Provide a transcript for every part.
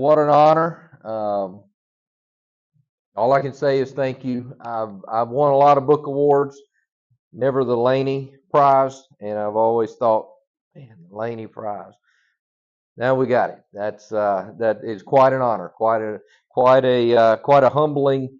What an honor. All I can say is thank you. I've won a lot of book awards, never the Laney Prize, and I've always thought, man, the Laney Prize. Now we got it. That is quite an honor, quite a humbling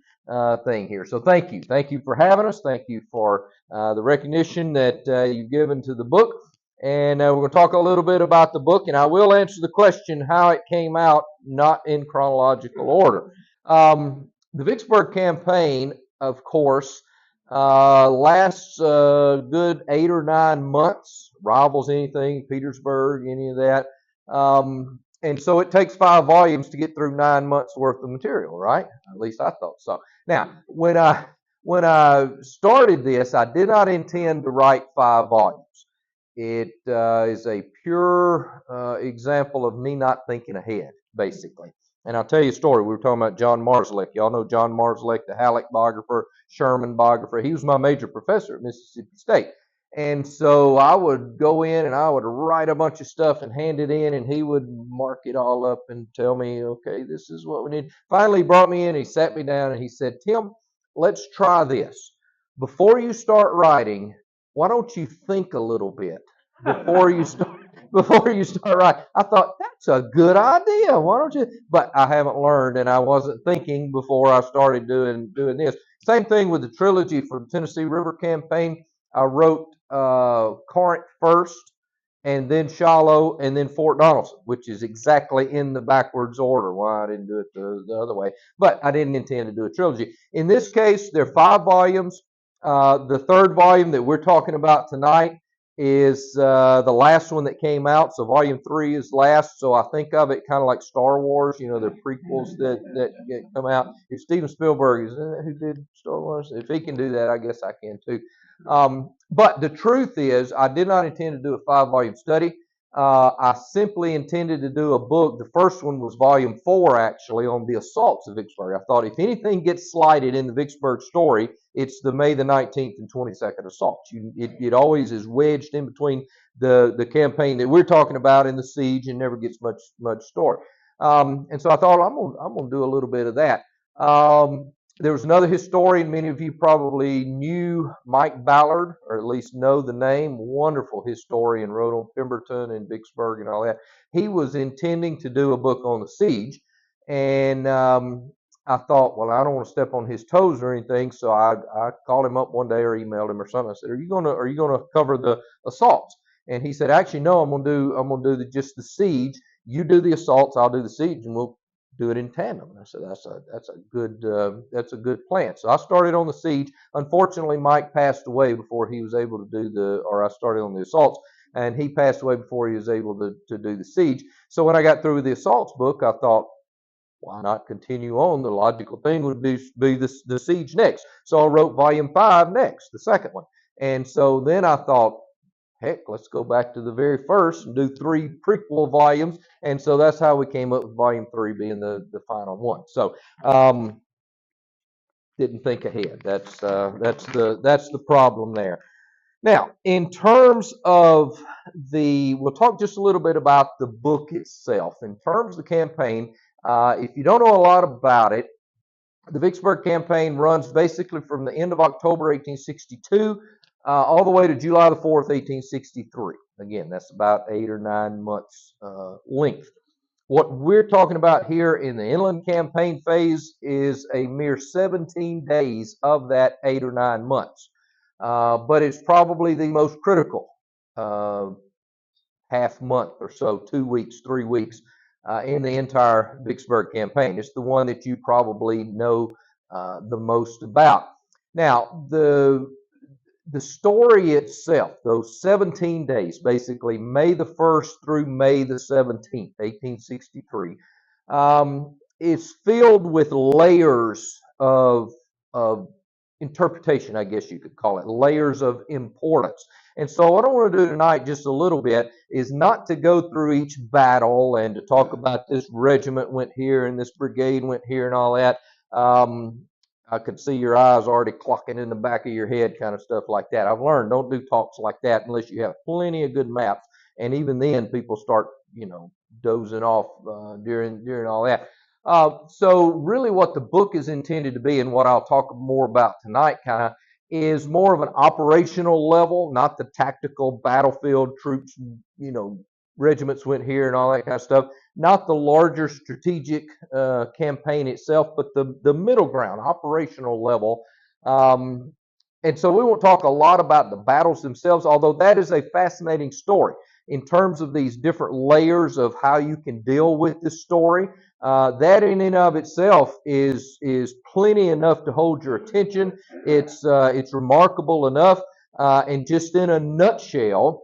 thing here. So thank you for having us. Thank you for the recognition that you've given to the book. And we're going to talk a little bit about the book, and I will answer the question how it came out, not in chronological order. The Vicksburg campaign, of course, lasts a good 8 or 9 months, rivals anything, Petersburg, any of that. And so it takes 5 volumes to get through 9 months worth of material, right? At least I thought so. Now, when I started this, I did not intend to write 5 volumes. It is a pure example of me not thinking ahead, basically. And I'll tell you a story. We were talking about John Marslick. Y'all know John Marslick, the Halleck biographer, Sherman biographer. He was my major professor at Mississippi State. And so I would go in and I would write a bunch of stuff and hand it in, and he would mark it all up and tell me, okay, this is what we need. Finally, he brought me in, he sat me down, and he said, Tim, let's try this. Before you start writing, why don't you think a little bit before you start writing? I thought, that's a good idea. Why don't you? But I haven't learned, and I wasn't thinking before I started doing this. Same thing with the trilogy for the Tennessee River campaign. I wrote Corinth first, and then Shiloh, and then Fort Donelson, which is exactly in the backwards order. Why I didn't do it the other way. But I didn't intend to do a trilogy. In this case, there are 5 volumes. The 3rd volume that we're talking about tonight is the last one that came out. So volume 3 is last. So I think of it kind of like Star Wars, the prequels that come out. If Steven Spielberg is who did Star Wars, if he can do that, I guess I can too. But the truth is, I did not intend to do a 5-volume study. I simply intended to do a book. The first one was volume 4, actually, on the assaults of Vicksburg. I thought if anything gets slighted in the Vicksburg story, it's the May the 19th and 22nd assaults. It always is wedged in between the campaign that we're talking about and the siege, and never gets much story. And so I thought I'm gonna do a little bit of that. There was another historian, many of you probably knew Mike Ballard, or at least know the name, wonderful historian, wrote on Pemberton and Vicksburg and all that. He was intending to do a book on the siege, and I thought, well, I don't want to step on his toes or anything, so I called him up one day or emailed him or something. I said, are you gonna cover the assaults? And he said, actually, no, I'm gonna do just the siege. You do the assaults, I'll do the siege, and we'll do it in tandem. And I said, that's a good plan. So I started on the siege. Unfortunately, Mike passed away before he was able to do I started on the assaults, and he passed away before he was able to do the siege. So when I got through with the assaults book, I thought, why not continue on? The logical thing would be the siege next. So I wrote volume 5 next, the second one. And so then I thought, heck, let's go back to the very first and do 3 prequel volumes. And so that's how we came up with volume 3 being the final one. So didn't think ahead. That's the problem there. Now, in terms of we'll talk just a little bit about the book itself. In terms of the campaign, if you don't know a lot about it, the Vicksburg campaign runs basically from the end of October 1862 all the way to July the 4th, 1863. Again, that's about 8 or 9 months length. What we're talking about here in the inland campaign phase is a mere 17 days of that 8 or 9 months. But it's probably the most critical half month or so, 2 weeks, 3 weeks in the entire Vicksburg campaign. It's the one that you probably know the most about. Now, the story itself, those 17 days, basically May the 1st through May the 17th, 1863, is filled with layers of interpretation, I guess you could call it, layers of importance. And so what I want to do tonight just a little bit is not to go through each battle and to talk about this regiment went here and this brigade went here and all that. I could see your eyes already clocking in the back of your head, kind of stuff like that. I've learned don't do talks like that unless you have plenty of good maps. And even then, people start, dozing off during all that. So really what the book is intended to be, and what I'll talk more about tonight kind of, is more of an operational level, not the tactical battlefield troops, regiments went here and all that kind of stuff, not the larger strategic campaign itself, but the middle ground, operational level. Um, and so we won't talk a lot about the battles themselves, although that is a fascinating story in terms of these different layers of how you can deal with this story. That in and of itself is plenty enough to hold your attention. It's remarkable enough, and just in a nutshell,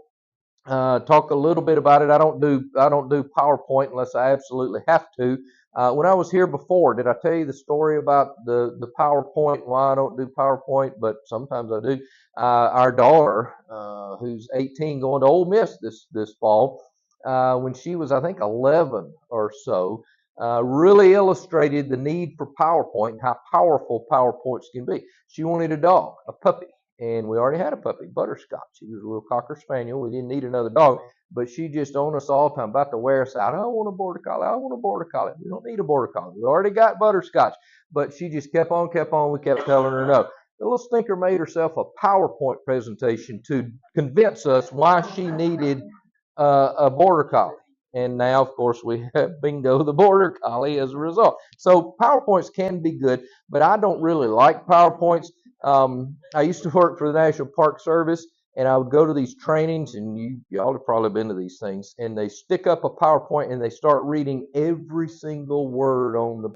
talk a little bit about it. I don't do PowerPoint unless I absolutely have to. When I was here before, did I tell you the story about the PowerPoint? Why I don't do PowerPoint, but sometimes I do. Our daughter, who's 18, going to Ole Miss this fall, when she was I think 11 or so, really illustrated the need for PowerPoint and how powerful PowerPoints can be. She wanted a dog, a puppy. And we already had a puppy, Butterscotch. He was a little Cocker Spaniel. We didn't need another dog, but she just on us all the time, about to wear us out. I want a Border Collie. I want a Border Collie. We don't need a Border Collie. We already got Butterscotch. But she just kept on, kept on. We kept telling her no. The little stinker made herself a PowerPoint presentation to convince us why she needed a Border Collie. And now, of course, we have bingo the Border Collie as a result. So PowerPoints can be good, but I don't really like PowerPoints. I used to work for the National Park Service, and I would go to these trainings, and y'all have probably been to these things, and they stick up a PowerPoint and they start reading every single word on the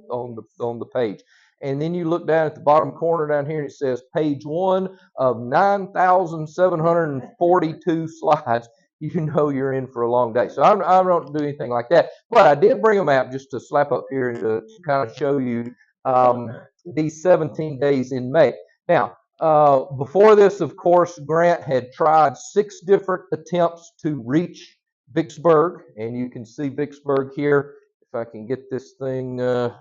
page. And then you look down at the bottom corner down here, and it says page 1 of 9,742 slides. You know you're in for a long day. So I don't do anything like that. But I did bring a map just to slap up here and to kind of show you these 17 days in May. Now, before this, of course, Grant had tried 6 different attempts to reach Vicksburg, and you can see Vicksburg here. If I can get this thing, there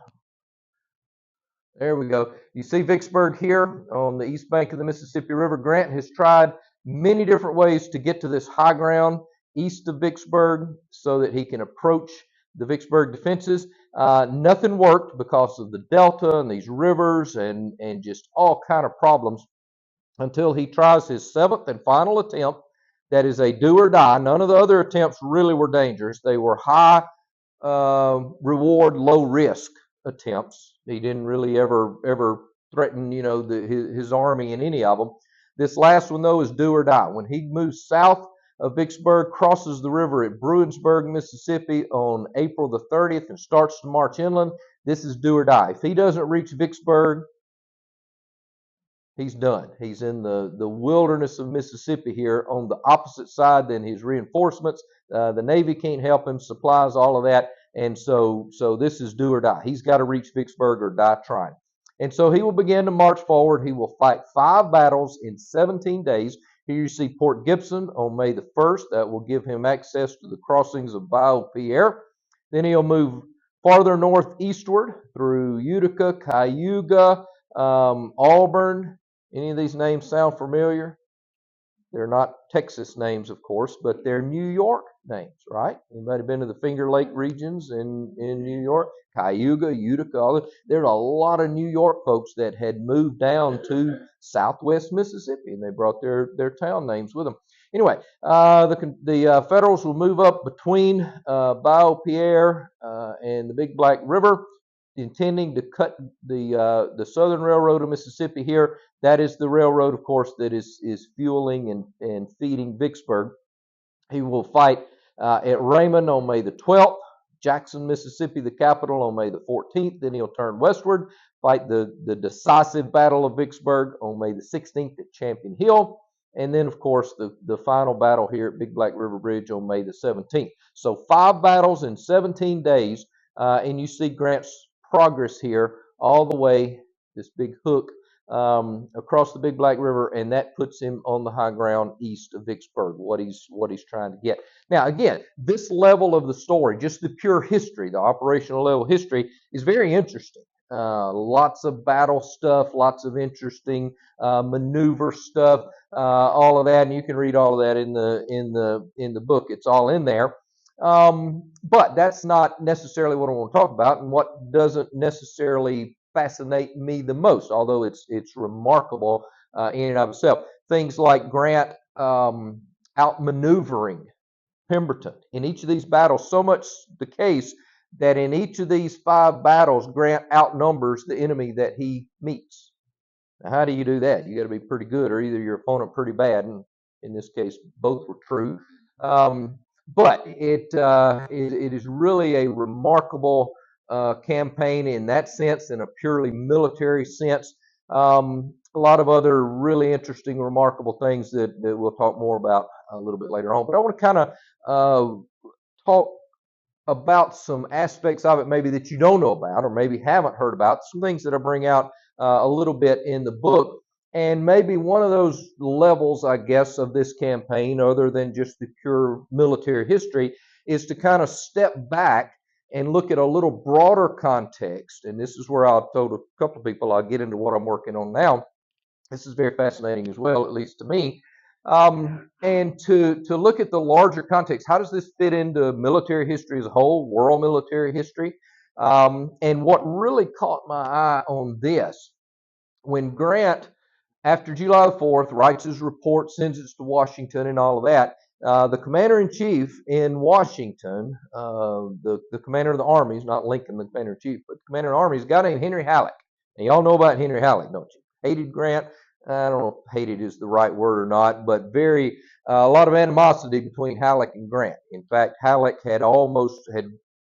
we go. You see Vicksburg here on the east bank of the Mississippi River. Grant has tried many different ways to get to this high ground east of Vicksburg so that he can approach the Vicksburg defenses. Nothing worked because of the delta and these rivers and just all kind of problems until he tries his 7th and final attempt. That is a do or die. None of the other attempts really were dangerous. They were high reward, low risk attempts. He didn't really ever threaten, his army in any of them. This last one though is do or die. When he moves south of Vicksburg, crosses the river at Bruinsburg, Mississippi on April the 30th and starts to march inland, this is do or die. If he doesn't reach Vicksburg, he's done. He's in the wilderness of Mississippi here on the opposite side than his reinforcements. The Navy can't help him, supplies, all of that. And so this is do or die. He's got to reach Vicksburg or die trying. And so he will begin to march forward. He will fight 5 battles in 17 days. Here you see Port Gibson on May the 1st. That will give him access to the crossings of Bayou Pierre. Then he'll move farther northeastward through Utica, Cayuga, Auburn. Any of these names sound familiar? They're not Texas names, of course, but they're New York names, right? Anybody been to the Finger Lake regions in New York? Cayuga, Utica, all that. There's a lot of New York folks that had moved down to southwest Mississippi, and they brought their town names with them. Anyway, the Federals will move up between Bayou Pierre and the Big Black River, intending to cut the Southern Railroad of Mississippi here. That is the railroad, of course, that is fueling and feeding Vicksburg. He will fight at Raymond on May the 12th, Jackson, Mississippi, the capital, on May the 14th. Then he'll turn westward, fight the decisive Battle of Vicksburg on May the 16th at Champion Hill. And then, of course, the final battle here at Big Black River Bridge on May the 17th. So 5 battles in 17 days. And you see Grant's progress here all the way, this big hook, across the Big Black River, and that puts him on the high ground east of Vicksburg, what he's trying to get. Now, again, this level of the story, just the pure history, the operational level history, is very interesting. Lots of battle stuff, lots of interesting maneuver stuff, all of that, and you can read all of that in the book. It's all in there. But that's not necessarily what I want to talk about, and what doesn't necessarily fascinate me the most, although it's remarkable in and of itself. Things like Grant outmaneuvering Pemberton in each of these battles, so much the case that in each of these 5 battles, Grant outnumbers the enemy that he meets. Now, how do you do that? You got to be pretty good, or either your opponent pretty bad. And in this case, both were true. Um, but it is really a remarkable campaign in that sense, in a purely military sense. A lot of other really interesting, remarkable things that we'll talk more about a little bit later on. But I want to kind of talk about some aspects of it maybe that you don't know about or maybe haven't heard about, some things that I bring out a little bit in the book. And maybe one of those levels, I guess, of this campaign, other than just the pure military history, is to kind of step back and look at a little broader context. And this is where I told a couple of people I'll get into what I'm working on now. This is very fascinating as well, at least to me. And to look at the larger context, how does this fit into military history as a whole, world military history? And what really caught my eye on this, when Grant, after July 4th, writes his report, sends it to Washington and all of that, the commander-in-chief in Washington, the commander of the armies, not Lincoln, the commander-in-chief, but the commander of the armies, a guy named Henry Halleck. And y'all know about Henry Halleck, don't you? Hated Grant. I don't know if hated is the right word or not, but a lot of animosity between Halleck and Grant. In fact, Halleck had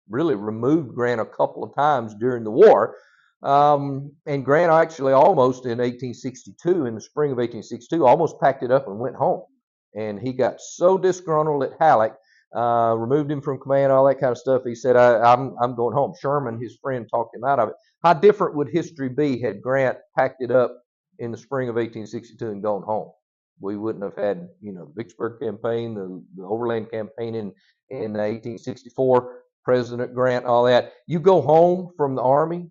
really removed Grant a couple of times during the war. And Grant actually almost in 1862, in the spring of 1862, almost packed it up and went home. And he got so disgruntled at Halleck, removed him from command, all that kind of stuff. He said, I'm going home. Sherman, his friend, talked him out of it. How different would history be had Grant packed it up in the spring of 1862 and gone home? We wouldn't have had, the Vicksburg campaign, the Overland campaign in 1864, President Grant, all that. You go home from the Army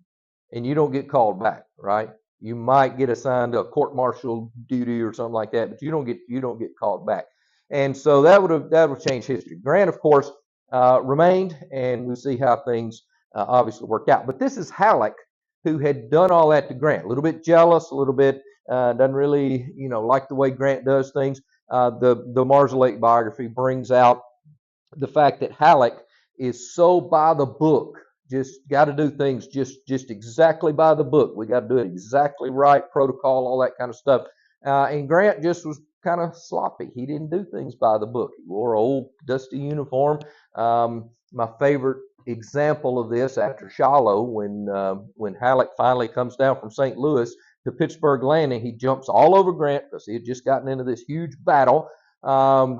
and you don't get called back, right? You might get assigned to a court-martial duty or something like that, but you don't get called bauld And so that would change history. Grant, of course, remained, and we see how things obviously worked out. But this is Halleck, who had done all that to Grant. A little bit jealous, a little bit doesn't really, like the way Grant does things. The Marszalek biography brings out the fact that Halleck is so by the book, just got to do things just exactly by the book. We got to do it exactly right, protocol, all that kind of stuff. And Grant just was kind of sloppy. He didn't do things by the book. He wore an old dusty uniform. My favorite example of this, after Shiloh, when Halleck finally comes down from St. Louis to Pittsburgh Landing, he jumps all over Grant because he had just gotten into this huge battle.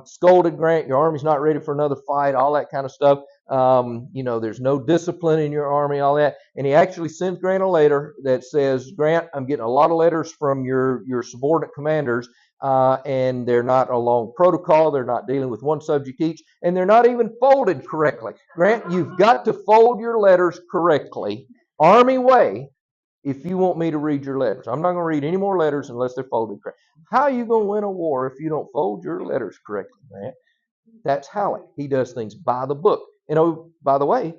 Scolded Grant, your army's not ready for another fight, all that kind of stuff. There's no discipline in your army, all that. And he actually sends Grant a letter that says, Grant, I'm getting a lot of letters from your subordinate commanders, and they're not along protocol. They're not dealing with one subject each, and they're not even folded correctly. Grant, you've got to fold your letters correctly, Army way, if you want me to read your letters. I'm not going to read any more letters unless they're folded correctly. How are you going to win a war if you don't fold your letters correctly, Grant? That's Halleck. He does things by the book. And oh, by the way,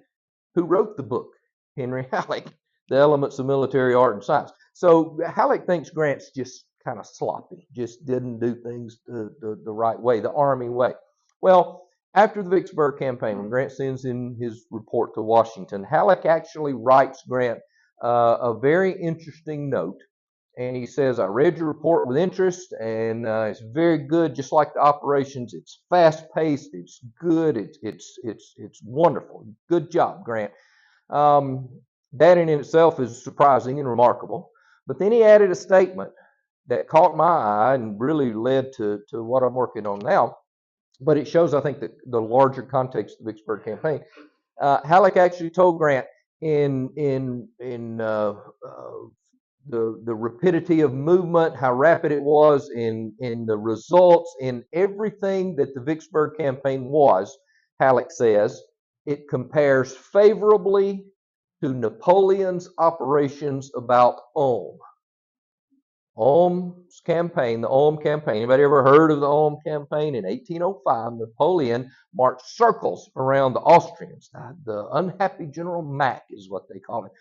who wrote the book? Henry Halleck, The Elements of Military Art and Science. So Halleck thinks Grant's just kind of sloppy, just didn't do things the right way, the Army way. Well, after the Vicksburg campaign, when Grant sends in his report to Washington, Halleck actually writes Grant a very interesting note. And he says, I read your report with interest, and it's very good, just like the operations. It's fast-paced, it's good, it's wonderful. Good job, Grant. That in itself is surprising and remarkable. But then he added a statement that caught my eye and really led to what I'm working on now. But it shows, I think, the larger context of the Vicksburg campaign. Halleck actually told Grant in the rapidity of movement, how rapid it was in the results, in everything that the Vicksburg campaign was, Halleck says, it compares favorably to Napoleon's operations about Ulm. Ulm's campaign, the Ulm campaign. Anybody ever heard of the Ulm campaign? In 1805, Napoleon marched circles around the Austrians. The unhappy General Mack is what they call it.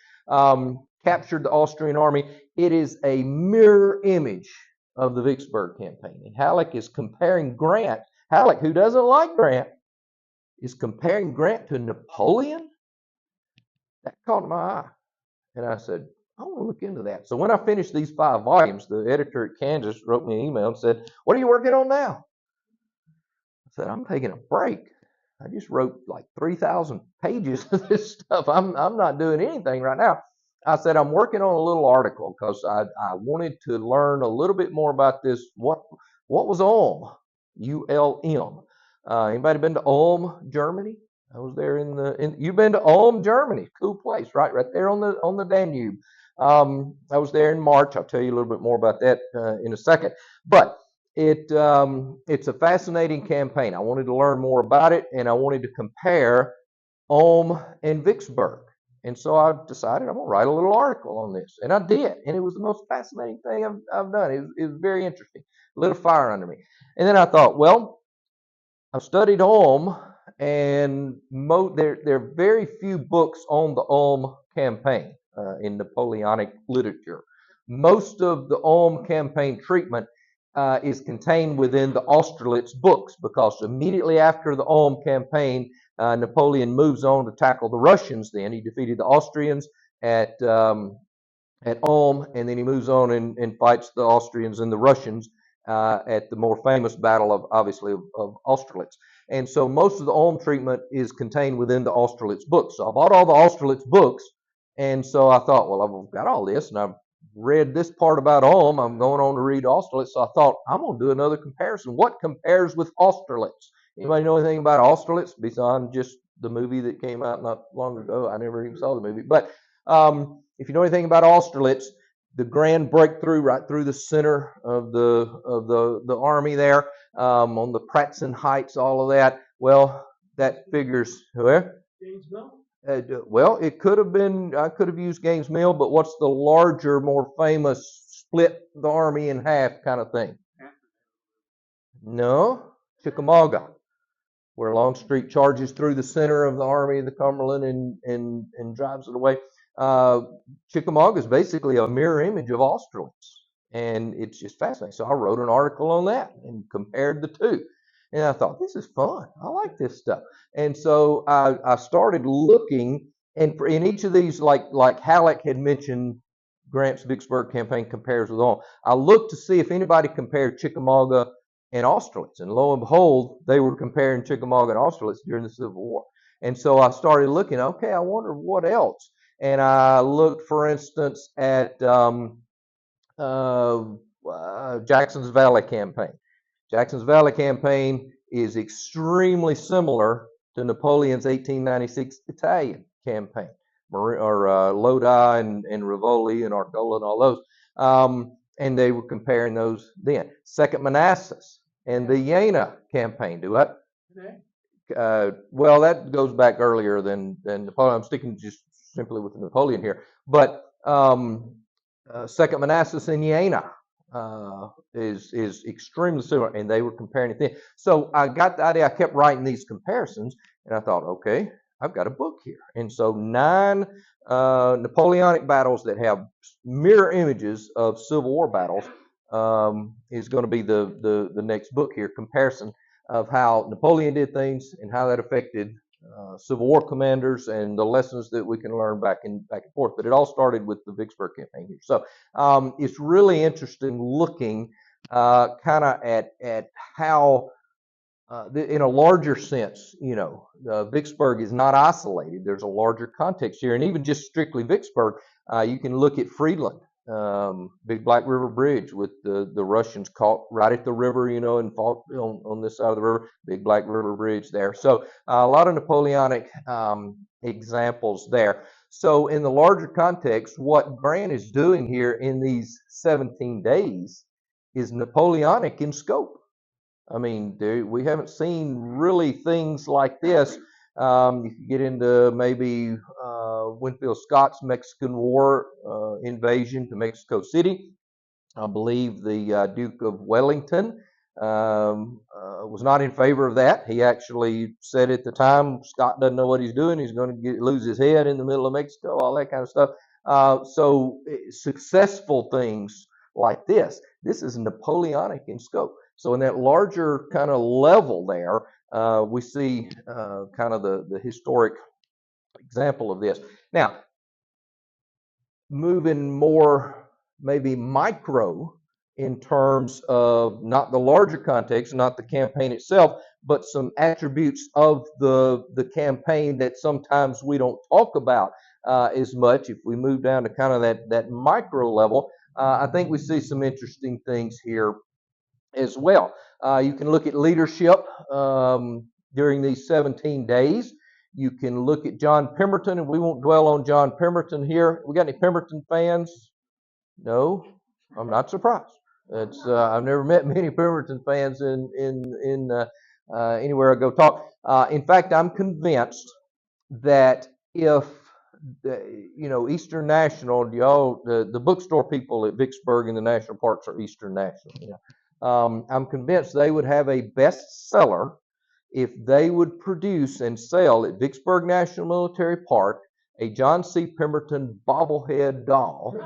Captured the Austrian army. It is a mirror image of the Vicksburg campaign. And Halleck is comparing Grant. Halleck, who doesn't like Grant, is comparing Grant to Napoleon. That caught my eye. And I said, I want to look into that. So when I finished these 5 volumes, the editor at Kansas wrote me an email and said, what are you working on now? I said, I'm taking a break. I just wrote like 3,000 pages of this stuff. I'm not doing anything right now. I said, I'm working on a little article because I wanted to learn a little bit more about this. What was Ulm? ULM. Anybody been to Ulm, Germany? I was there you've been to Ulm, Germany. Cool place, right there on the Danube. I was there in March. I'll tell you a little bit more about that in a second. But it's a fascinating campaign. I wanted to learn more about it, and I wanted to compare Ulm and Vicksburg. And so I decided I'm going to write a little article on this. And I did. And it was the most fascinating thing I've done. It was very interesting. Lit a fire under me. And then I thought, well, I've studied Ulm, and there are very few books on the Ulm campaign in Napoleonic literature. Most of the Ulm campaign treatment is contained within the Austerlitz books, because immediately after the Ulm campaign, Napoleon moves on to tackle the Russians. Then he defeated the Austrians at Ulm, and then he moves on and fights the Austrians and the Russians at the more famous battle of Austerlitz. And so most of the Ulm treatment is contained within the Austerlitz books. So I bought all the Austerlitz books, and so I thought, well, I've got all this, and I've read this part about Ulm. I'm going on to read Austerlitz. So I thought, I'm going to do another comparison. What compares with Austerlitz? Anybody know anything about Austerlitz beyond just the movie that came out not long ago? I never even saw the movie. But if you know anything about Austerlitz, the grand breakthrough right through the center of the army there, on the Pratzen Heights, all of that. Well, that figures where? Gainesville. Well, it could have been. I could have used Gaines Mill, but what's the larger, more famous split the army in half kind of thing? No, Chickamauga, where Longstreet charges through the center of the Army of the Cumberland and drives it away. Chickamauga is basically a mirror image of Austerlitz, and it's just fascinating. So I wrote an article on that and compared the two. And I thought, this is fun. I like this stuff. And so I started looking, and in each of these, like Halleck had mentioned, Grant's Vicksburg campaign compares with Ulm. I looked to see if anybody compared Chickamauga and Austerlitz, and lo and behold, they were comparing Chickamauga and Austerlitz during the Civil War. And so I started looking, okay, I wonder what else. And I looked, for instance, at Jackson's Valley campaign. Jackson's Valley campaign is extremely similar to Napoleon's 1896 Italian campaign, or Lodi and Rivoli and Arcola and all those. And they were comparing those then. Second Manassas and the Jena campaign. Do what? Well, that goes back earlier than Napoleon. I'm sticking just simply with Napoleon here. But Second Manassas and Jena is extremely similar, and they were comparing it then. So I got the idea. I kept writing these comparisons, and I thought, okay, I've got a book here. And so 9 Napoleonic battles that have mirror images of Civil War battles is going to be the next book here, comparison of how Napoleon did things and how that affected Civil War commanders and the lessons that we can learn back and forth. But it all started with the Vicksburg campaign here. So it's really interesting looking kind of at how, in a larger sense, Vicksburg is not isolated. There's a larger context here. And even just strictly Vicksburg, you can look at Friedland, Big Black River Bridge, with the Russians caught right at the river, and fought on this side of the river. Big Black River Bridge there. So a lot of Napoleonic examples there. So in the larger context, what Grant is doing here in these 17 days is Napoleonic in scope. I mean, we haven't seen really things like this. You could get into maybe Winfield Scott's Mexican War invasion to Mexico City. I believe the Duke of Wellington was not in favor of that. He actually said at the time, Scott doesn't know what he's doing. He's going to lose his head in the middle of Mexico, all that kind of stuff. Successful things like this is Napoleonic in scope. So in that larger kind of level there, we see kind of the historic example of this. Now, moving more maybe micro in terms of not the larger context, not the campaign itself, but some attributes of the campaign that sometimes we don't talk about as much. If we move down to kind of that micro level, I think we see some interesting things here as well. You can look at leadership during these 17 days. You can look at John Pemberton, and we won't dwell on John Pemberton here. We got any Pemberton fans? No, I'm not surprised. It's I've never met many Pemberton fans in anywhere I go talk. In fact, I'm convinced that if Eastern National, y'all, the bookstore people at Vicksburg and the national parks are Eastern National. I'm convinced they would have a bestseller if they would produce and sell at Vicksburg National Military Park a John C. Pemberton bobblehead doll,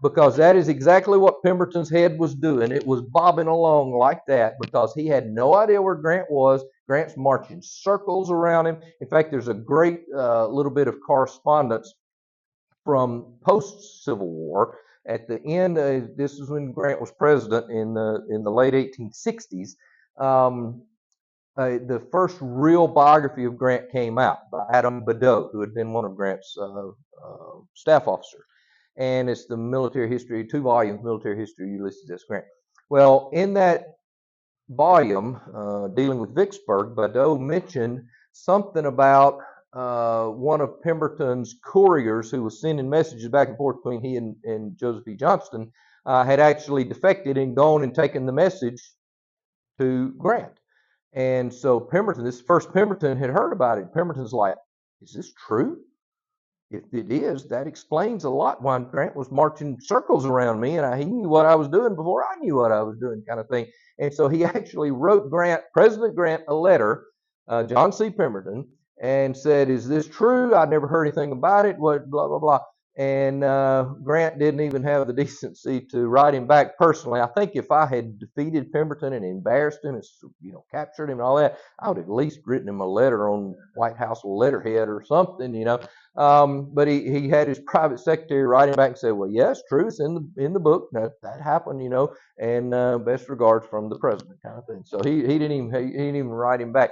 because that is exactly what Pemberton's head was doing. It was bobbing along like that because he had no idea where Grant was. Grant's marching circles around him. In fact, there's a great little bit of correspondence from post-Civil War. At the end, this is when Grant was president in the late 1860s. The first real biography of Grant came out by Adam Badeau, who had been one of Grant's staff officers. And it's the military history, 2 volumes, military history, Ulysses S. Grant. Well, in that volume, dealing with Vicksburg, Badeau mentioned something about one of Pemberton's couriers who was sending messages back and forth between he and Joseph E. Johnston, had actually defected and gone and taken the message to Grant. And so Pemberton, this first Pemberton had heard about it. Pemberton's like, is this true? If it is, that explains a lot why Grant was marching circles around me, and he knew what I was doing before I knew what I was doing, kind of thing. And so he actually wrote President Grant, a letter, John C. Pemberton, and said, "Is this true? I never heard anything about it. What blah blah blah." And Grant didn't even have the decency to write him back personally. I think if I had defeated Pemberton and embarrassed him, and captured him and all that, I would have at least written him a letter on White House letterhead or something, But he had his private secretary write him back and say, "Well, yes, true, it's in the book. That happened, and best regards from the president," kind of thing. So he didn't even write him back.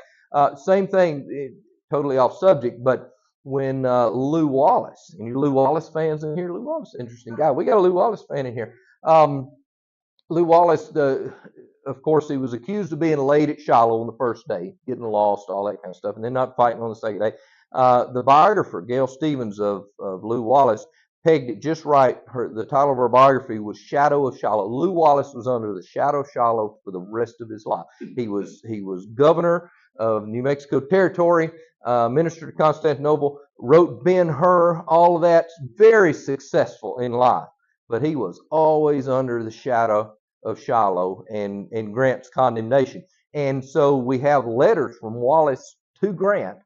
Same thing, totally off subject, but when Lew Wallace, any Lew Wallace fans in here? Lew Wallace, interesting guy. We got a Lew Wallace fan in here. Lew Wallace, of course, he was accused of being late at Shiloh on the first day, getting lost, all that kind of stuff, and then not fighting on the second day. The biographer, Gail Stevens of Lew Wallace, pegged it just right. The title of her biography was Shadow of Shiloh. Lew Wallace was under the shadow of Shiloh for the rest of his life. He was governor of New Mexico Territory, minister to Constantinople, wrote Ben-Hur, all of that, very successful in life. But he was always under the shadow of Shiloh and Grant's condemnation. And so we have letters from Wallace to Grant,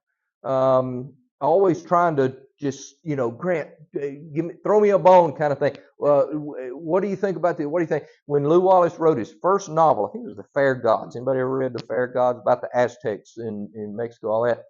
always trying to just, Grant, throw me a bone kind of thing. What do you think about this? What do you think? When Lew Wallace wrote his first novel, I think it was The Fair Gods. Anybody ever read The Fair Gods, about the Aztecs in Mexico, all that?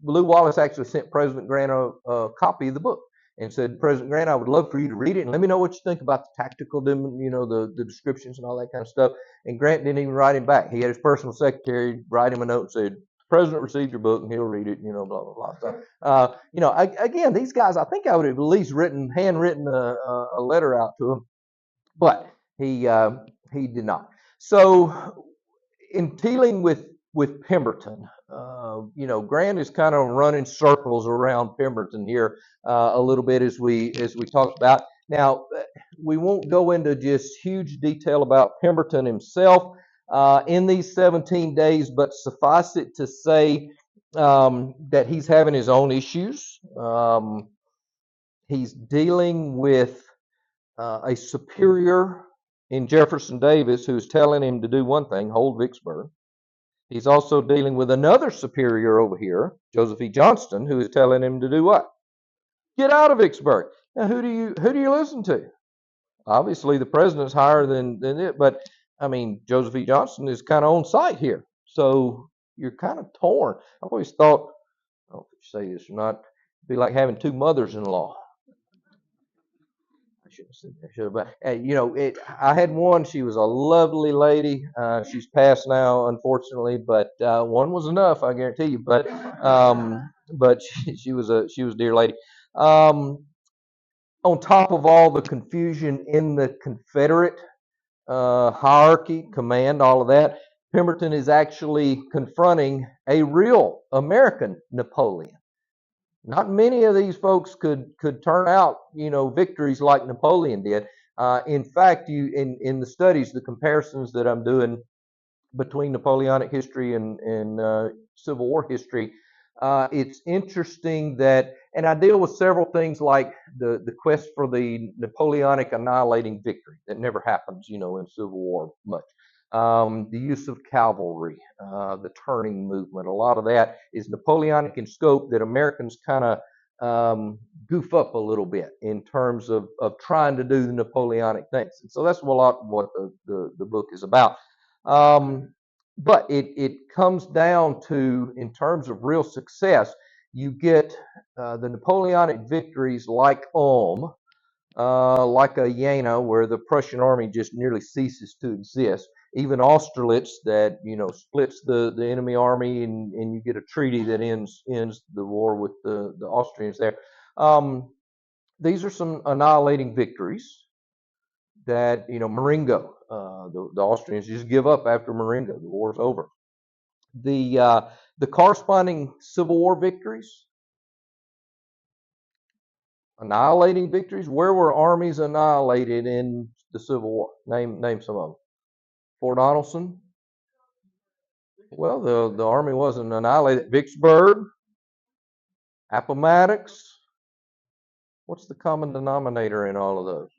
Lew Wallace actually sent President Grant a copy of the book and said, "President Grant, I would love for you to read it and let me know what you think about the tactical, the descriptions and all that kind of stuff." And Grant didn't even write him back. He had his personal secretary write him a note and said, "President received your book and he'll read it," blah, blah, blah. So, again, these guys, I think I would have at least handwritten a letter out to him, but he did not. So in dealing with Pemberton, Grant is kind of running circles around Pemberton here a little bit as we talked about. Now, we won't go into just huge detail about Pemberton himself in these 17 days, but suffice it to say that he's having his own issues. He's dealing with a superior in Jefferson Davis who's telling him to do one thing, hold Vicksburg. He's also dealing with another superior over here, Joseph E. Johnston, who is telling him to do what? Get out of Vicksburg. Now, who do you listen to? Obviously, the president's higher than it, but I mean, Joseph E. Johnston is kind of on site here, so you're kind of torn. I've always thought, I don't know if you say this or not, it'd be like having two mothers-in-law. I should have said that. Should have, but I had one. She was a lovely lady. She's passed now, unfortunately, but one was enough, I guarantee you. But she was a dear lady. Um, on top of all the confusion in the Confederate hierarchy, command, all of that, Pemberton is actually confronting a real American Napoleon. Not many of these folks could turn out, victories like Napoleon did. In fact, in the studies, the comparisons that I'm doing between Napoleonic history and Civil War history, it's interesting that, and I deal with several things like the quest for the Napoleonic annihilating victory that never happens, in Civil War much. The use of cavalry, the turning movement, a lot of that is Napoleonic in scope that Americans kind of goof up a little bit in terms of trying to do the Napoleonic things. And so that's a lot of what the book is about. But it comes down to, in terms of real success, you get the Napoleonic victories like Ulm, like a Jena, where the Prussian army just nearly ceases to exist. Even Austerlitz, that splits the enemy army, and you get a treaty that ends the war with the Austrians there. These are some annihilating victories that Marengo, the Austrians just give up after Marengo. The war's over. The corresponding Civil War victories, annihilating victories. Where were armies annihilated in the Civil War? Name some of them. Fort Donelson. Well, the army wasn't annihilated. Vicksburg, Appomattox. What's the common denominator in all of those?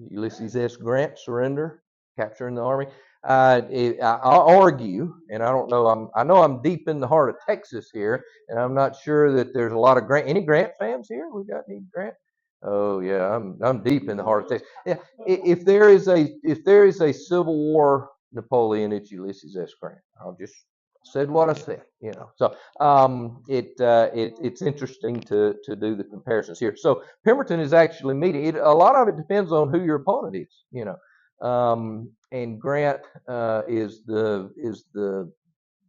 Ulysses S. Grant surrender, capturing the army. I argue, and I don't know. I know I'm deep in the heart of Texas here, and I'm not sure that there's a lot of Grant. Any Grant fans here? We got any Grant? Oh yeah, I'm deep in the heart of Texas. Yeah, if there is a Civil War Napoleon, it's Ulysses S. Grant. I'll just said what I said. So it's interesting to do the comparisons here. So Pemberton is actually meeting. A lot of it depends on who your opponent is. And Grant is the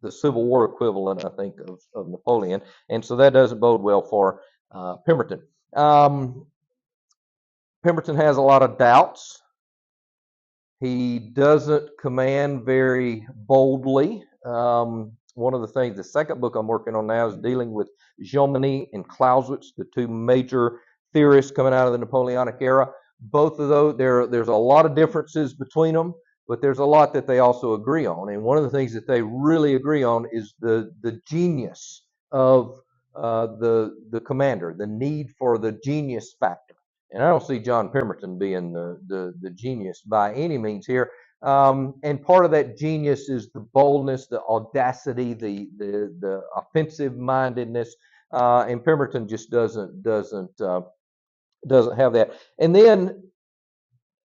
Civil War equivalent, I think, of Napoleon, and so that doesn't bode well for Pemberton. Pemberton has a lot of doubts. He doesn't command very boldly. One of the things, the second book I'm working on now is dealing with Jomini and Clausewitz, the two major theorists coming out of the Napoleonic era. Both of those, there's a lot of differences between them, but there's a lot that they also agree on. And one of the things that they really agree on is the genius of the commander, the need for the genius factor. And I don't see John Pemberton being the genius by any means here. And part of that genius is the boldness, the audacity, the offensive mindedness. And Pemberton just doesn't have that. And then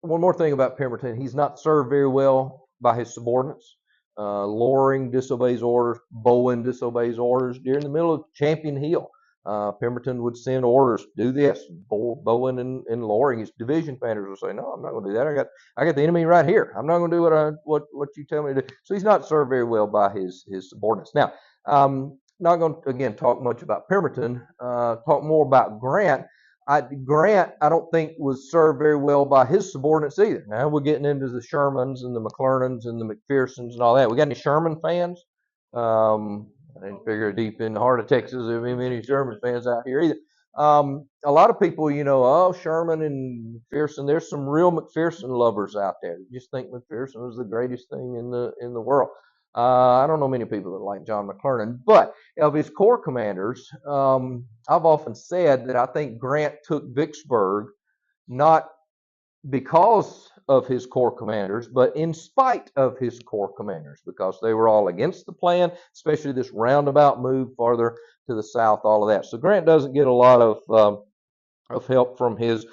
one more thing about Pemberton, he's not served very well by his subordinates. Loring disobeys orders. Bowen disobeys orders. During the middle of Champion Hill, Pemberton would send orders, do this. Bowen and Loring, his division commanders, would say, no, I'm not going to do that. I got the enemy right here. I'm not going to do what you tell me to do. So he's not served very well by his subordinates. Now, not going to, again, talk much about Pemberton. Talk more about Grant. Grant, I don't think, was served very well by his subordinates either. Now we're getting into the Shermans and the McClernands and the McPhersons and all that. We got any Sherman fans? I didn't figure deep in the heart of Texas there'd be many Sherman fans out here either. A lot of people, oh, Sherman and McPherson. There's some real McPherson lovers out there. Just think McPherson was the greatest thing in the world. I don't know many people that like John McClernand, but of his corps commanders, I've often said that I think Grant took Vicksburg not because of his corps commanders, but in spite of his corps commanders, because they were all against the plan, especially this roundabout move farther to the south, all of that. So Grant doesn't get a lot of help from his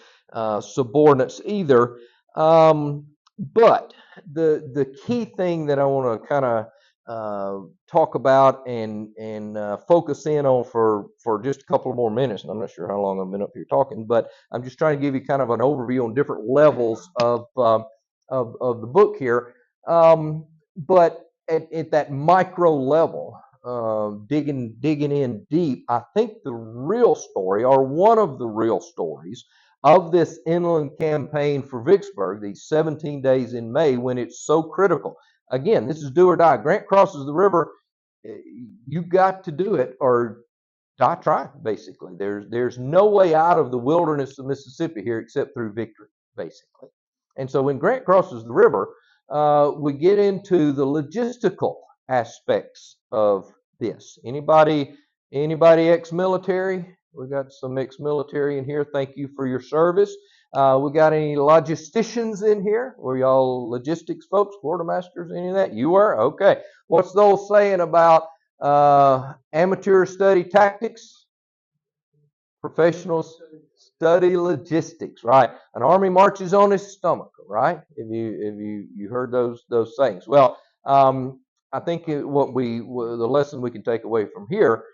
subordinates either. But the key thing that I want to kind of talk about and focus in on for just a couple more minutes, and I'm not sure how long I've been up here talking, but I'm just trying to give you kind of an overview on different levels of the book here. But at that micro level, digging in deep, I think the real story, or one of the real stories of this inland campaign for Vicksburg, these 17 days in May, when it's so critical. Again, this is do or die. Grant crosses the river. You got to do it or die trying, basically. There's no way out of the wilderness of Mississippi here except through victory, basically. And so when Grant crosses the river, we get into the logistical aspects of this. Anybody ex-military? We got some ex-military in here. Thank you for your service. We got any logisticians in here? Were y'all logistics folks, quartermasters, any of that? You were? Okay. What's the old saying about amateur study tactics? Professionals study logistics, right? An army marches on its stomach, right? If you heard those sayings. Well, I think the lesson we can take away from here,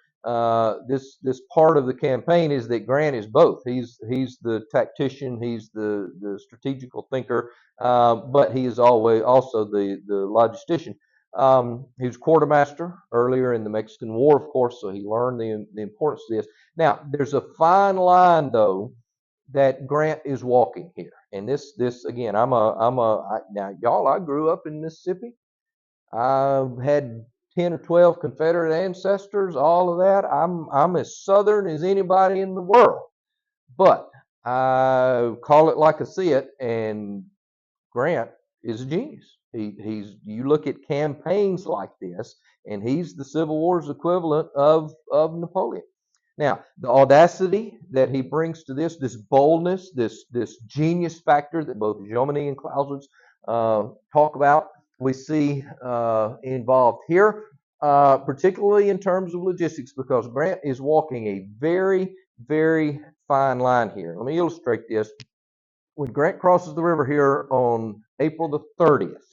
this part of the campaign is that Grant is both. He's the tactician, he's the strategical thinker, but he is always also the logistician. He was quartermaster earlier in the Mexican War, of course, so he learned the importance of this. Now, there's a fine line, though, that Grant is walking here. And this again, now, y'all, I grew up in Mississippi. I had 10 or 12 Confederate ancestors, all of that. I'm as Southern as anybody in the world. But I call it like I see it, and Grant is a genius. You look at campaigns like this, and he's the Civil War's equivalent of Napoleon. Now, the audacity that he brings to this boldness, this genius factor that both Jomini and Clausewitz talk about, we see involved here, particularly in terms of logistics, because Grant is walking a very, very fine line here. Let me illustrate this. When Grant crosses the river here on April the 30th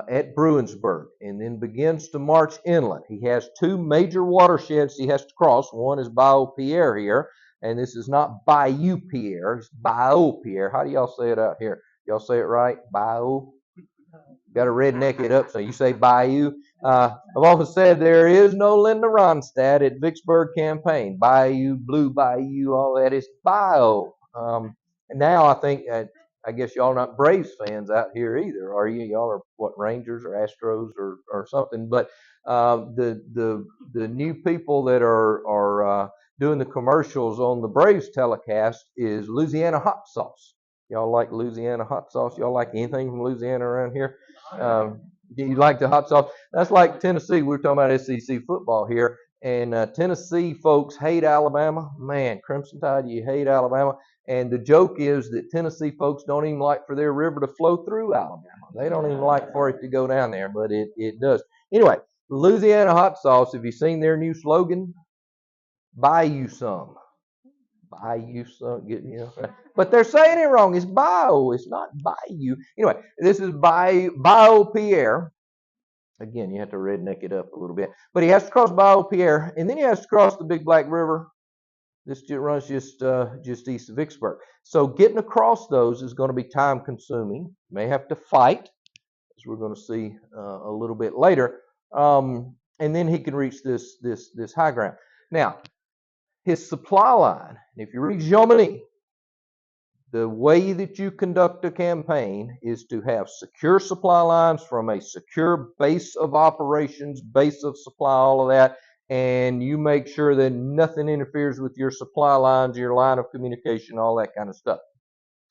at Bruinsburg and then begins to march inland, he has two major watersheds he has to cross. One is Bayou Pierre here, and this is not Bayou Pierre, it's Bayou Pierre. How do y'all say it out here? Y'all say it right? Bayou? Got to redneck it up, so you say Bayou. I've often said there is no Linda Ronstadt at Vicksburg campaign. Bayou, Blue Bayou, all that is Bayou. And now I guess y'all not Braves fans out here either, are you? Y'all are what, Rangers or Astros or something. But the new people that are doing the commercials on the Braves telecast is Louisiana hot sauce. Y'all like Louisiana hot sauce? Y'all like anything from Louisiana around here? You like the hot sauce? That's like Tennessee. We're talking about SEC football here. And Tennessee folks hate Alabama. Man, Crimson Tide, you hate Alabama. And the joke is that Tennessee folks don't even like for their river to flow through Alabama. They don't even like for it to go down there, but it does. Anyway, Louisiana hot sauce, have you seen their new slogan? Buy you some. Buy you some. But they're saying it wrong. It's bio. It's not bayou. Anyway, this is Bayou Pierre. Again, you have to redneck it up a little bit. But he has to cross Bayou Pierre, and then he has to cross the Big Black River. This runs just east of Vicksburg. So getting across those is going to be time consuming. May have to fight, as we're going to see a little bit later. And then he can reach this high ground. Now, his supply line, if you read Jomini, the way that you conduct a campaign is to have secure supply lines from a secure base of operations, base of supply, all of that, and you make sure that nothing interferes with your supply lines, your line of communication, all that kind of stuff.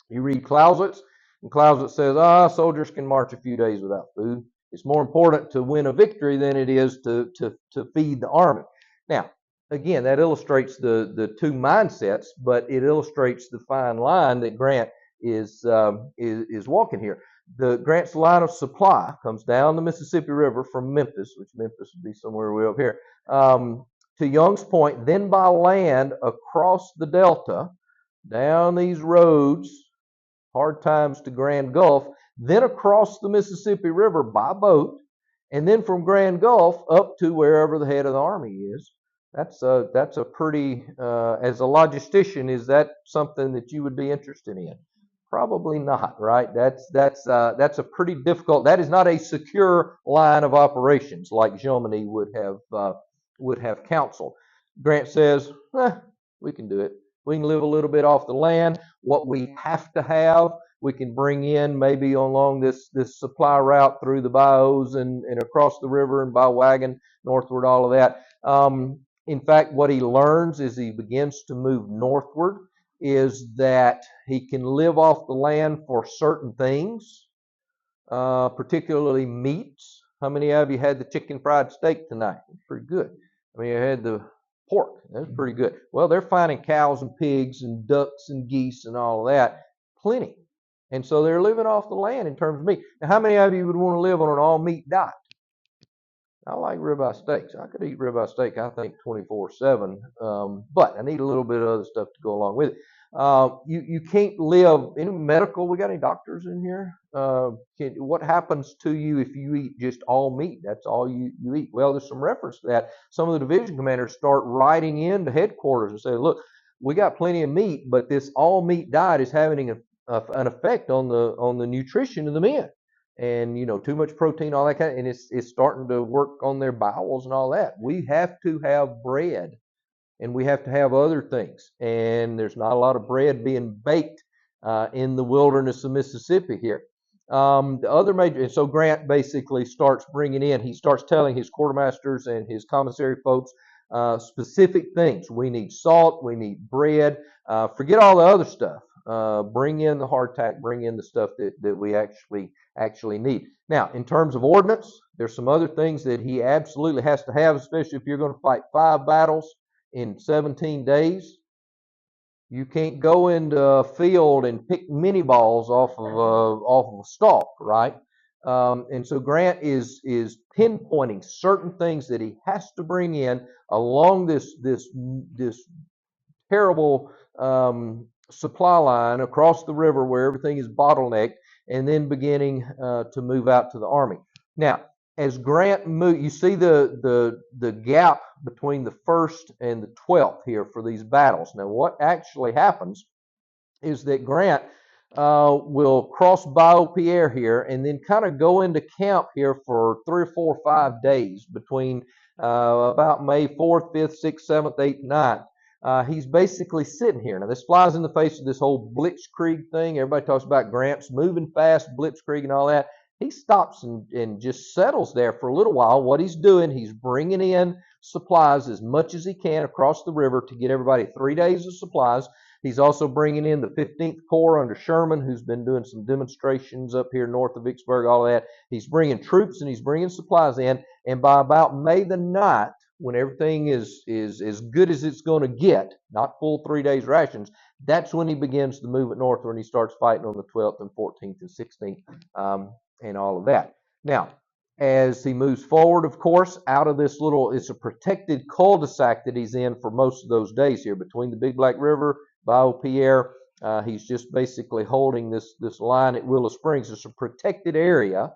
You read Clausewitz, and Clausewitz says, soldiers can march a few days without food. It's more important to win a victory than it is to feed the army. Now, again, that illustrates the two mindsets, but it illustrates the fine line that Grant is walking here. The Grant's line of supply comes down the Mississippi River from Memphis, which Memphis would be somewhere way up here, to Young's Point, then by land across the Delta, down these roads, hard times to Grand Gulf, then across the Mississippi River by boat, and then from Grand Gulf up to wherever the head of the army is. That's a pretty, as a logistician, is that something that you would be interested in? Probably not, right? That's a pretty difficult. That is not a secure line of operations like Jomini would have counseled. Grant says, we can do it. We can live a little bit off the land. What we have to have, we can bring in maybe along this supply route through the bayous and across the river and by wagon northward, all of that. In fact, what he learns as he begins to move northward is that he can live off the land for certain things, particularly meats. How many of you had the chicken fried steak tonight? It's pretty good. I mean, I had the pork. That's pretty good. Well, they're finding cows and pigs and ducks and geese and all of that, plenty. And so they're living off the land in terms of meat. Now, how many of you would want to live on an all-meat diet? I like ribeye steaks. I could eat ribeye steak, I think, 24/7. But I need a little bit of other stuff to go along with it. You can't live in medical. We got any doctors in here? What happens to you if you eat just all meat? That's all you eat. Well, there's some reference to that. Some of the division commanders start writing into headquarters and say, look, we got plenty of meat, but this all meat diet is having an effect on the nutrition of the men. And too much protein, all that kind of, and it's starting to work on their bowels and all that. We have to have bread, and we have to have other things. And there's not a lot of bread being baked in the wilderness of Mississippi here. The other major, and so Grant basically starts bringing in. He starts telling his quartermasters and his commissary folks specific things. We need salt. We need bread. Forget all the other stuff. Bring in the hardtack, bring in the stuff that we actually need. Now, in terms of ordnance, there's some other things that he absolutely has to have, especially if you're going to fight 5 battles in 17 days. You can't go into a field and pick mini balls off of a stalk, right? And so Grant is pinpointing certain things that he has to bring in along this terrible supply line across the river where everything is bottlenecked, and then beginning to move out to the army. Now, as Grant moved, you see the gap between the 1st and the 12th here for these battles. Now, what actually happens is that Grant will cross Bayou Pierre here and then kind of go into camp here for 3 or 4 or 5 days between about May 4th, 5th, 6th, 7th, 8th, 9th. He's basically sitting here. Now, this flies in the face of this whole blitzkrieg thing. Everybody talks about Grant's moving fast, blitzkrieg and all that. He stops and just settles there for a little while. What he's doing, he's bringing in supplies as much as he can across the river to get everybody 3 days of supplies. He's also bringing in the 15th Corps under Sherman, who's been doing some demonstrations up here north of Vicksburg, all of that. He's bringing troops and he's bringing supplies in. And by about May the 9th, when everything is as good as it's going to get, not full 3 days rations, that's when he begins to move it northward and he starts fighting on the 12th and 14th and 16th and all of that. Now, as he moves forward, of course, out of this it's a protected cul-de-sac that he's in for most of those days here between the Big Black River, Bayou Pierre. He's just basically holding this line at Willow Springs. It's a protected area.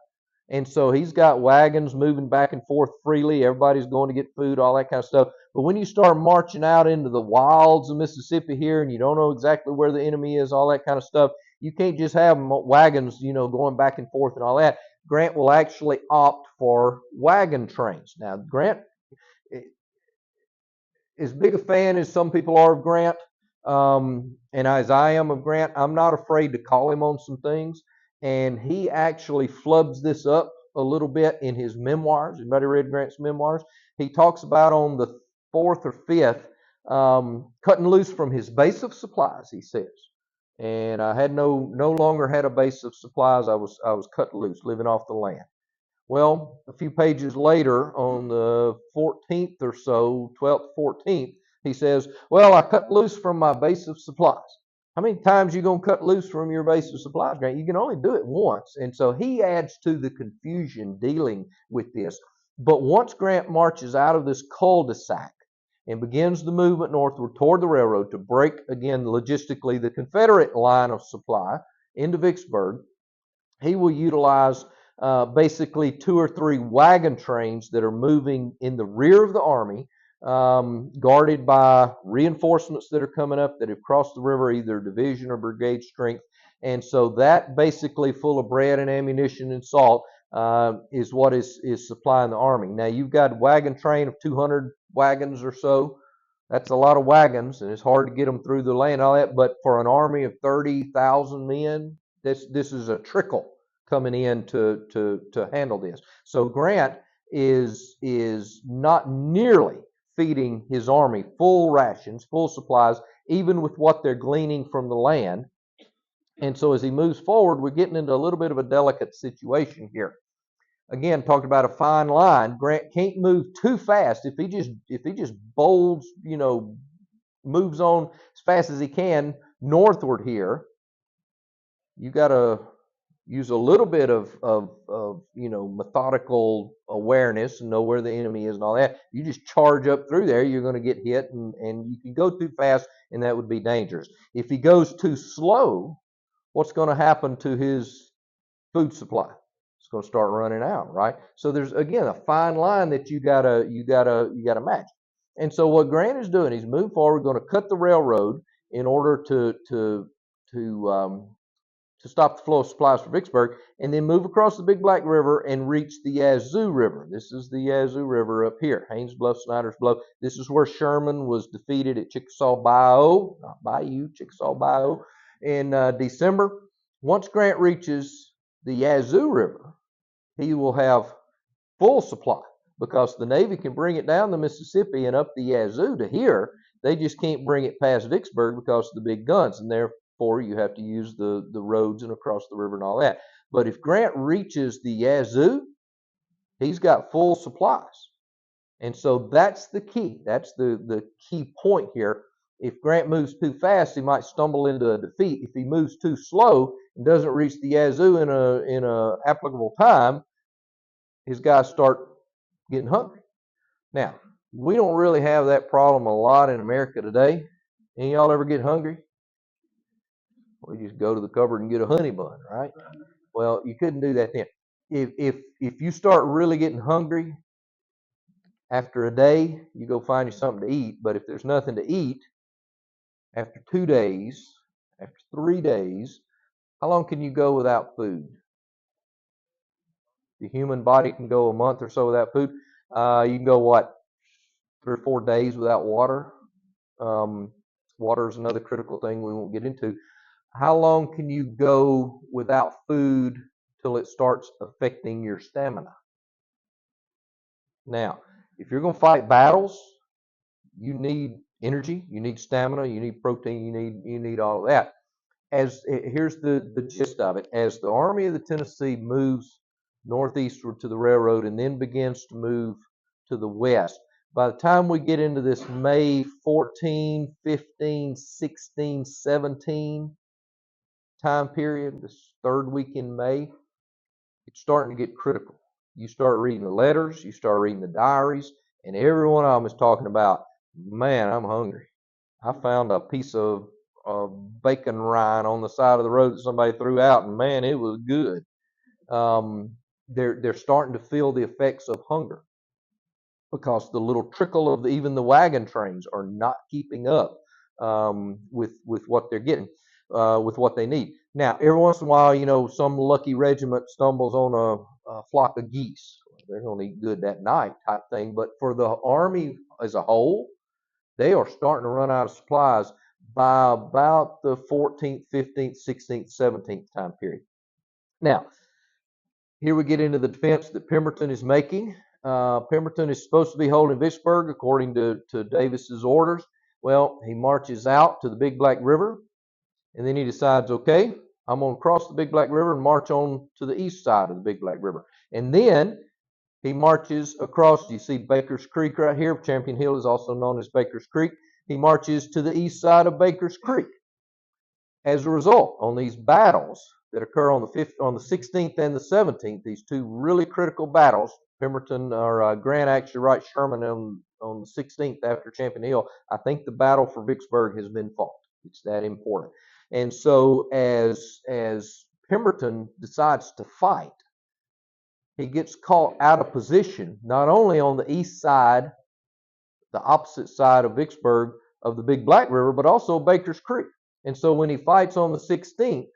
And so he's got wagons moving back and forth freely. Everybody's going to get food, all that kind of stuff. But when you start marching out into the wilds of Mississippi here and you don't know exactly where the enemy is, all that kind of stuff, you can't just have wagons, going back and forth and all that. Grant will actually opt for wagon trains. Now, Grant, as big a fan as some people are of Grant, and as I am of Grant, I'm not afraid to call him on some things. And he actually flubs this up a little bit in his memoirs. Anybody read Grant's memoirs? He talks about on the 4th or 5th, cutting loose from his base of supplies, he says. And I had no longer had a base of supplies. I was cut loose, living off the land. Well, a few pages later, on the 14th or so, 12th, 14th, he says, well, I cut loose from my base of supplies. How many times you gonna cut loose from your base of supplies, Grant? You can only do it once. And so he adds to the confusion dealing with this. But once Grant marches out of this cul-de-sac and begins the movement northward toward the railroad to break, again, logistically, the Confederate line of supply into Vicksburg, he will utilize basically 2 or 3 wagon trains that are moving in the rear of the army, guarded by reinforcements that are coming up that have crossed the river, either division or brigade strength. And so that basically full of bread and ammunition and salt is what is supplying the army. Now you've got a wagon train of 200 wagons or so. That's a lot of wagons, and it's hard to get them through the land and all that. But for an army of 30,000 men, this is a trickle coming in to handle this. So Grant is not nearly feeding his army full rations, full supplies, even with what they're gleaning from the land. And so as he moves forward, we're getting into a little bit of a delicate situation here. Again, talked about a fine line. Grant can't move too fast. If he just bolds, moves on as fast as he can northward here, you got to use a little bit of methodical awareness and know where the enemy is and all that. You just charge up through there, you're going to get hit, and you can go too fast, and that would be dangerous. If he goes too slow, what's going to happen to his food supply? It's going to start running out, right? So there's, again, a fine line that you gotta match. And so what Grant is doing, he's moving forward, going to cut the railroad in order to stop the flow of supplies for Vicksburg, and then move across the Big Black River and reach the Yazoo River. This is the Yazoo River up here, Haynes Bluff, Snyder's Bluff. This is where Sherman was defeated at Chickasaw Bayou, not Bayou, Chickasaw Bayou, in December. Once Grant reaches the Yazoo River, he will have full supply because the Navy can bring it down the Mississippi and up the Yazoo to here. They just can't bring it past Vicksburg because of the big guns, and therefore you have to use the roads and across the river and all that. But if Grant reaches the Yazoo, he's got full supplies. And so that's the key. That's the key point here. If Grant moves too fast, he might stumble into a defeat. If he moves too slow and doesn't reach the Yazoo in a applicable time, his guys start getting hungry. Now, we don't really have that problem a lot in America today. Any of y'all ever get hungry? We just go to the cupboard and get a honey bun, right? Well, you couldn't do that then. If you start really getting hungry, after a day, you go find you something to eat. But if there's nothing to eat, after 2 days, after 3 days, how long can you go without food? The human body can go a month or so without food. You can go, what, 3 or 4 days without water? Water is another critical thing we won't get into. How long can you go without food till it starts affecting your stamina? Now, if you're going to fight battles, you need energy, you need stamina, you need protein, you need all of that. Here's the gist of it. As the Army of the Tennessee moves northeastward to the railroad and then begins to move to the west, by the time we get into this May 14, 15, 16, 17 time period, this third week in May, it's starting to get critical. You start reading the letters, you start reading the diaries, and every one of them is talking about, man, I'm hungry. I found a piece of bacon rind on the side of the road that somebody threw out, and man, it was good. They're starting to feel the effects of hunger because the little trickle of even the wagon trains are not keeping up with what they're getting, with what they need. Now, every once in a while, some lucky regiment stumbles on a flock of geese. They're going to eat good that night type thing. But for the Army as a whole, they are starting to run out of supplies by about the 14th, 15th, 16th, 17th time period. Now, here we get into the defense that Pemberton is making. Pemberton is supposed to be holding Vicksburg according to Davis's orders. Well, he marches out to the Big Black River, and then he decides, okay, I'm going to cross the Big Black River and march on to the east side of the Big Black River. And then he marches across. You see Baker's Creek right here. Champion Hill is also known as Baker's Creek. He marches to the east side of Baker's Creek. As a result, on these battles that occur on the 16th and the 17th, these two really critical battles, Pemberton or Grant actually writes Sherman on the 16th after Champion Hill. I think the battle for Vicksburg has been fought. It's that important. And so as Pemberton decides to fight, he gets caught out of position, not only on the east side, the opposite side of Vicksburg of the Big Black River, but also Baker's Creek. And so when he fights on the 16th,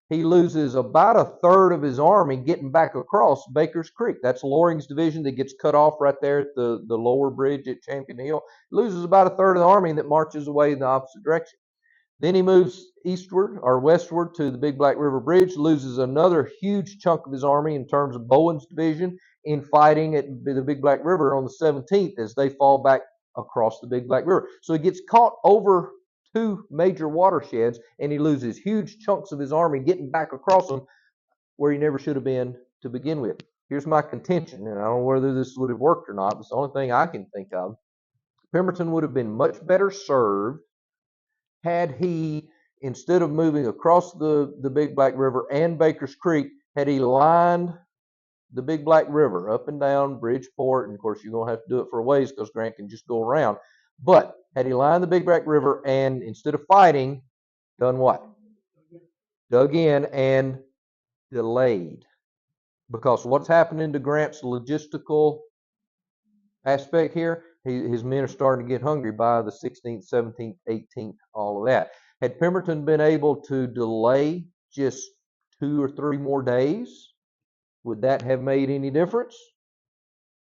he loses about a third of his army getting back across Baker's Creek. That's Loring's division that gets cut off right there at the lower bridge at Champion Hill. Loses about a third of the army that marches away in the opposite direction. Then he moves eastward or westward to the Big Black River Bridge, loses another huge chunk of his army in terms of Bowen's division in fighting at the Big Black River on the 17th as they fall back across the Big Black River. So he gets caught over two major watersheds and he loses huge chunks of his army getting back across them where he never should have been to begin with. Here's my contention, and I don't know whether this would have worked or not, but it's the only thing I can think of. Pemberton would have been much better served had he, instead of moving across the Big Black River and Baker's Creek, had he lined the Big Black River up and down Bridgeport, and of course you're going to have to do it for a ways because Grant can just go around. But had he lined the Big Black River and instead of fighting, done what? Dug in and delayed. Because what's happening to Grant's logistical aspect here, his men are starting to get hungry by the 16th, 17th, 18th, all of that. Had Pemberton been able to delay just 2 or 3 more days, would that have made any difference?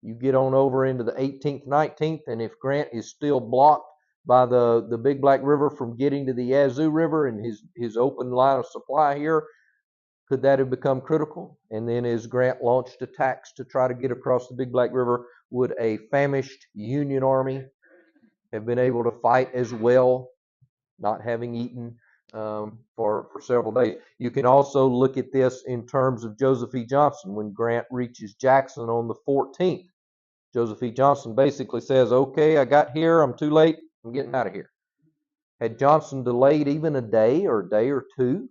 You get on over into the 18th, 19th, and if Grant is still blocked by the Big Black River from getting to the Yazoo River and his open line of supply here, could that have become critical? And then as Grant launched attacks to try to get across the Big Black River, would a famished Union army have been able to fight as well, not having eaten for several days? You can also look at this in terms of Joseph E. Johnston. When Grant reaches Jackson on the 14th, Joseph E. Johnston basically says, okay, I got here, I'm too late, I'm getting out of here. Had Johnston delayed even a day or two,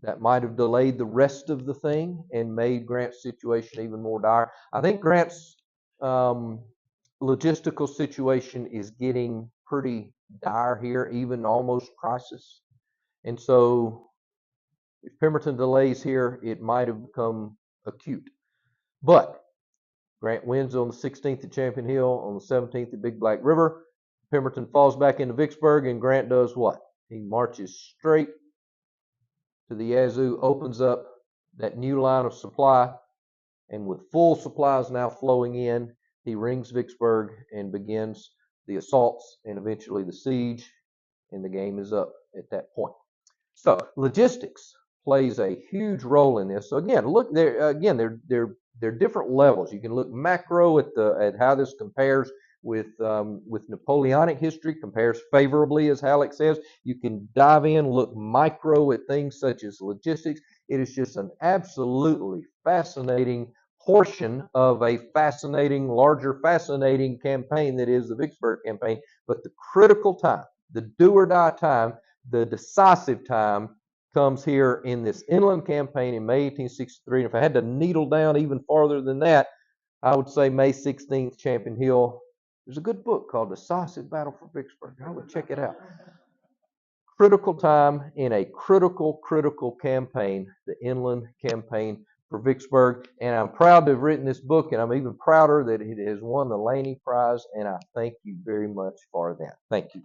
that might have delayed the rest of the thing and made Grant's situation even more dire. I think Grant's logistical situation is getting pretty dire here, even almost crisis. And so if Pemberton delays here, it might have become acute. But Grant wins on the 16th at Champion Hill, on the 17th at Big Black River. Pemberton falls back into Vicksburg, and Grant does what? He marches straight to the Yazoo, opens up that new line of supply, and with full supplies now flowing in, he rings Vicksburg and begins the assaults and eventually the siege, and the game is up at that point. So logistics plays a huge role in this. So again, look there. Again, they're different levels. You can look macro at how this compares with Napoleonic history, compares favorably, as Halleck says. You can dive in, look micro at things such as logistics. It is just an absolutely fascinating portion of a larger fascinating campaign that is the Vicksburg campaign. But the critical time, the do or die time, the decisive time comes here in this inland campaign in May 1863. And if I had to needle down even farther than that, I would say May 16th, Champion Hill. There's a good book called Decisive Battle for Vicksburg. I would check it out. Critical time in a critical campaign, the inland campaign for Vicksburg. And I'm proud to have written this book, and I'm even prouder that it has won the Laney Prize, and I thank you very much for that. Thank you.